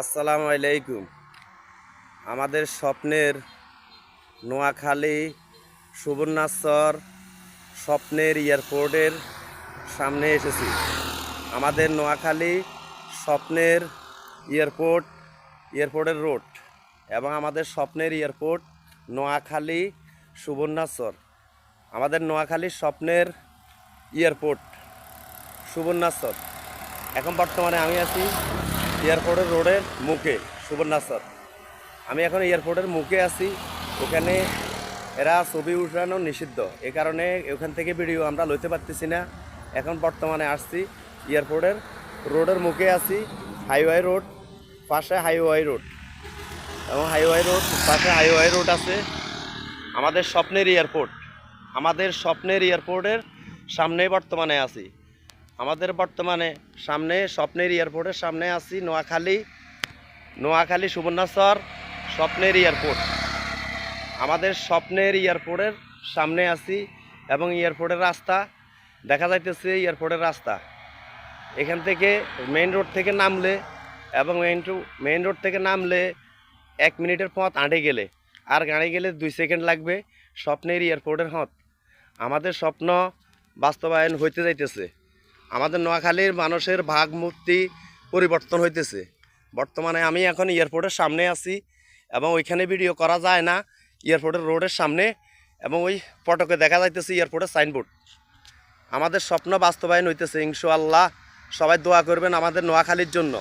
আসসালামু আলাইকুম। আমাদের স্বপ্নের নোয়াখালী সুবর্ণাচর স্বপ্নের এয়ারপোর্টের সামনে এসেছি। আমাদের নোয়াখালী স্বপ্নের এয়ারপোর্টের রোড এবং আমাদের স্বপ্নের এয়ারপোর্ট নোয়াখালী সুবর্ণাচর। আমাদের নোয়াখালীর স্বপ্নের এয়ারপোর্ট সুবর্ণাচর। এখন বর্তমানে আমি আছি এয়ারপোর্টের রোডের মুখে সুবর্ণাচর। আমি এখন এয়ারপোর্টের মুখে আছি। ওখানে এরা ছবি উঠানো নিষিদ্ধ, এ কারণে ওখান থেকে ভিডিও আমরা লইতে পারতেছি না। এখন বর্তমানে আসছি এয়ারপোর্টের রোডের মুখে আছি। হাইওয়ে রোড, পাশে হাইওয়ে রোড এবং পাশে হাইওয়ে রোড আছে। আমাদের স্বপ্নের এয়ারপোর্টের সামনে বর্তমানে আছি। স্বপ্নের এয়ারপোর্টের সামনে আছি। নোয়াখালী সুবর্ণাচর স্বপ্নের এয়ারপোর্ট। আমাদের স্বপ্নের এয়ারপোর্টের সামনে আছি এবং এয়ারপোর্টের রাস্তা দেখা যাইতেছে। এয়ারপোর্টের রাস্তা এখান থেকে মেইন রোড থেকে নামলে 1 মিনিটের পথ আঁটে গেলে আর গাড়ি গেলে 2 সেকেন্ড লাগবে স্বপ্নের এয়ারপোর্টের হত। আমাদের স্বপ্ন বাস্তবায়ন হইতে যাইতেছে। আমাদের নোয়াখালীর মানুষের ভাবমূর্তি পরিবর্তন হইতেছে। বর্তমানে আমি এখন এয়ারপোর্টের সামনে আছি এবং ওইখানে ভিডিও করা যায় না। এয়ারপোর্টের রোডের সামনে এবং ওই ফটকে দেখা যাইতেছে এয়ারপোর্টের সাইনবোর্ড। আমাদের স্বপ্ন বাস্তবায়ন হইতেছে ইনশাআল্লাহ। সবাই দোয়া করবেন আমাদের নোয়াখালীর জন্য।